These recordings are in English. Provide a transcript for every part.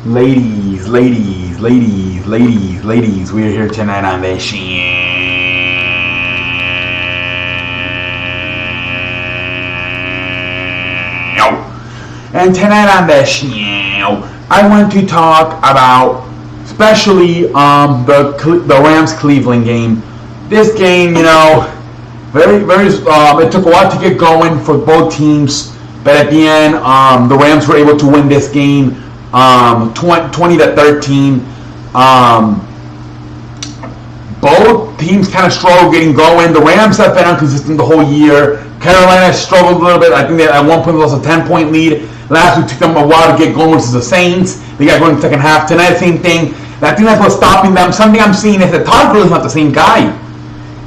Ladies, we're here tonight on this show. And tonight on this show, I want to talk about especially the Rams-Cleveland game. This game, it took a while to get going for both teams, but at the end, the Rams were able to win this game 20-13. Both teams kind of struggled getting going. The Rams have been inconsistent the whole year. Carolina struggled a little bit. I think they at one point lost a 10-point lead. Last week took them a while to get going versus the Saints. They got going in the second half. Tonight, same thing. I think that's what's stopping them. Something I'm seeing is that Todd Gurley's not the same guy.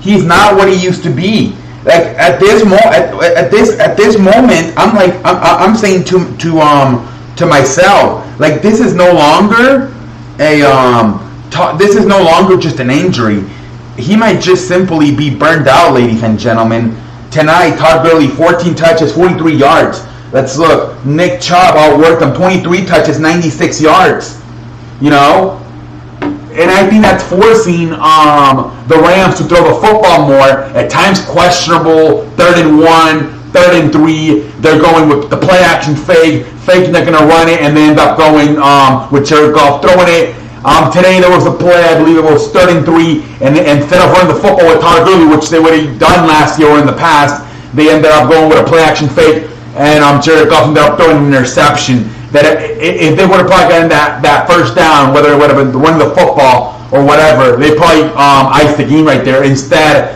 He's not what he used to be. Like at this moment, I'm saying to myself, like this is no longer this is no longer just an injury. He might just simply be burned out, ladies and gentlemen. Tonight, Todd Gurley, 14 touches, 43 yards. Let's look. Nick Chubb outworked him, 23 touches, 96 yards. And I think that's forcing the Rams to throw the football more. At times questionable, 3rd and 1, 3rd and 3. They're going with the play action fake. Faking they're going to run it, and they end up going with Jared Goff throwing it. Today there was a play, I believe it was 3rd and 3, and instead of running the football with Todd Gurley, which they would have done last year or in the past, they ended up going with a play action fake, and Jared Goff ended up throwing an interception. That if they would have probably gotten that first down, whether it would have been running the football or whatever, they probably iced the game right there. Instead,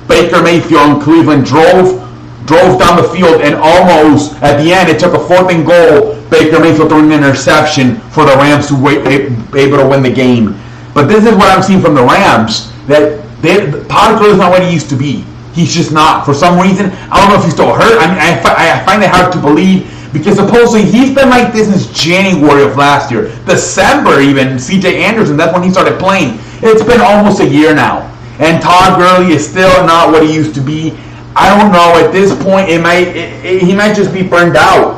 Baker Mayfield in Cleveland drove down the field, and almost at the end it took a 4th and goal. Baker Mayfield throwing an interception for the Rams to be able to win the game. But this is what I'm seeing from the Rams, that Todd Gurley is not what he used to be. He's just not. For some reason, I don't know if he's still hurt. I find it hard to believe, because supposedly he's been like this since January of last year. December even, C.J. Anderson, that's when he started playing. It's been almost a year now. And Todd Gurley is still not what he used to be. I don't know. At this point, he might just be burned out.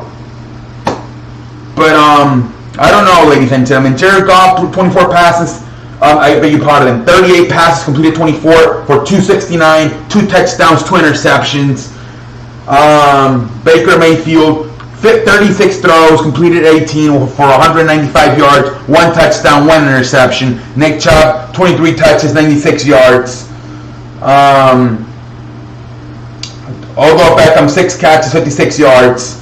But I don't know, ladies and gentlemen. Jared Goff, 24 passes. I beg your pardon. 38 passes, completed 24 for 269, 2 touchdowns, 2 interceptions. Baker Mayfield, 36 throws, completed 18 for 195 yards, 1 touchdown, 1 interception. Nick Chubb, 23 touches, 96 yards. Odell Beckham, 6 catches, 56 yards.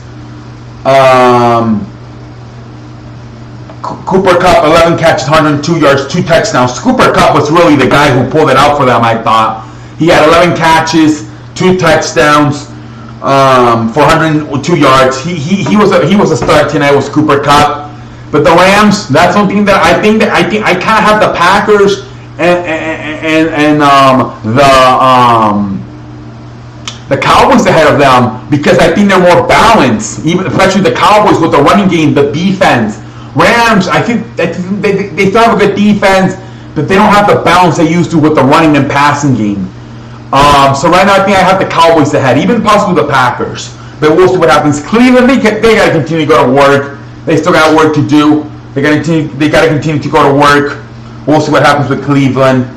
Cooper Kupp, 11 catches, 102 yards, 2 touchdowns. Cooper Kupp was really the guy who pulled it out for them, I thought. He had 11 catches, 2 touchdowns, for 102 yards. He was a start tonight, was Cooper Kupp. But the Rams, that's something that I kind of have the Packers and the Cowboys ahead of them, because I think they're more balanced, especially the Cowboys with the running game, the defense. Rams, I think they still have a good defense, but they don't have the balance they used to with the running and passing game. So right now I think I have the Cowboys ahead, even possibly the Packers. But we'll see what happens. Cleveland, they got to continue to go to work. They still got work to do. They got to continue to go to work. We'll see what happens with Cleveland.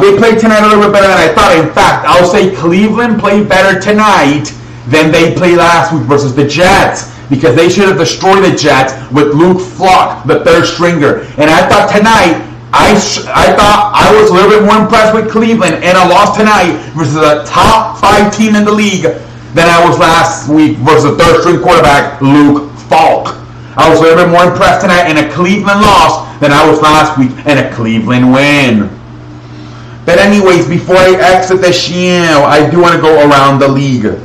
They played tonight a little bit better than I thought. In fact, I'll say Cleveland played better tonight than they played last week versus the Jets, because they should have destroyed the Jets with Luke Falk, the 3rd stringer. And I thought tonight, I thought I was a little bit more impressed with Cleveland and a loss tonight versus a top 5 team in the league than I was last week versus a 3rd string quarterback, Luke Falk. I was a little bit more impressed tonight in a Cleveland loss than I was last week in a Cleveland win. But anyways, before I exit the show, I do want to go around the league.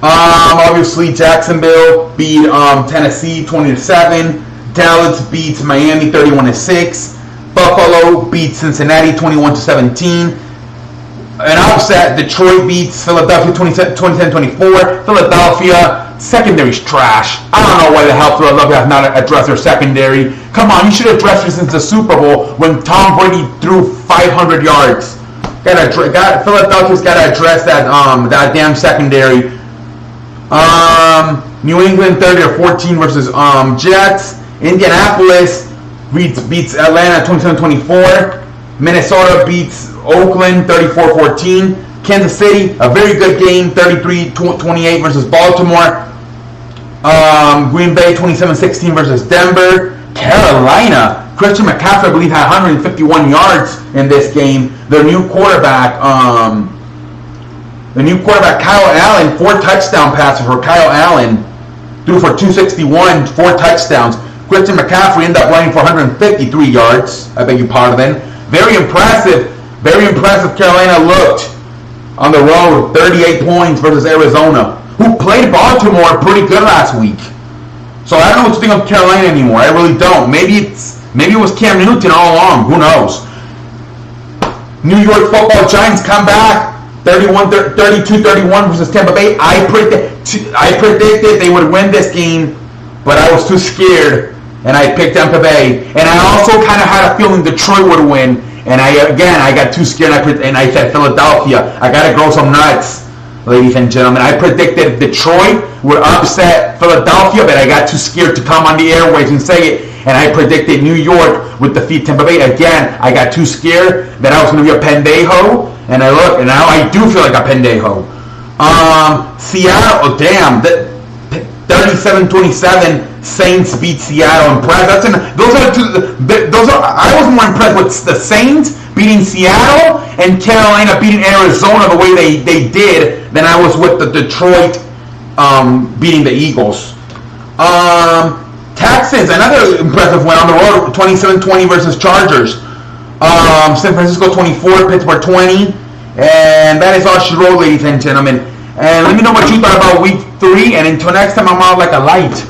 Obviously, Jacksonville beat Tennessee 20-7. Dallas beats Miami 31-6. Buffalo beats Cincinnati 21-17. An upset, Detroit beats Philadelphia 27-24. Philadelphia secondary's trash. I don't know why the hell Philadelphia has not addressed their secondary. Come on, you should have addressed it since the Super Bowl when Tom Brady threw 500 yards. Philadelphia's got to address that damn secondary. New England 30-14 versus Jets. Indianapolis beats Atlanta 27-24. Minnesota beats Oakland 34-14. Kansas City, a very good game, 33-28 versus Baltimore. Green Bay 27-16 versus Denver. Carolina, Christian McCaffrey, I believe, had 151 yards in this game. Their new quarterback, Kyle Allen, 4 touchdown passes for Kyle Allen, threw for 261, 4 touchdowns. Christian McCaffrey ended up running for 153 yards. I beg your pardon. Very impressive. Carolina looked on the road, 38 points versus Arizona, who played Baltimore pretty good last week. So I don't know what to think of Carolina anymore. I really don't. Maybe it was Cam Newton all along. Who knows? New York Football Giants come back, 32-31 versus Tampa Bay. I predicted they would win this game, but I was too scared, and I picked Tampa Bay. And I also kind of had a feeling Detroit would win. And I got too scared, and I said Philadelphia. I got to grow some nuts, ladies and gentlemen. I predicted Detroit would upset Philadelphia, but I got too scared to come on the airwaves and say it. And I predicted New York would defeat Tampa Bay. Again, I got too scared that I was going to be a pendejo. And I look, and now I do feel like a pendejo. Seattle, 37-27. Saints beat Seattle. Impressed. I was more impressed with the Saints beating Seattle and Carolina beating Arizona the way they did than I was with the Detroit beating the Eagles. Texans, another impressive win on the road, 27-20 versus Chargers. San Francisco 24, Pittsburgh 20, and that is all she wrote, ladies and gentlemen. And let me know what you thought about week 3, and until next time, I'm out like a light.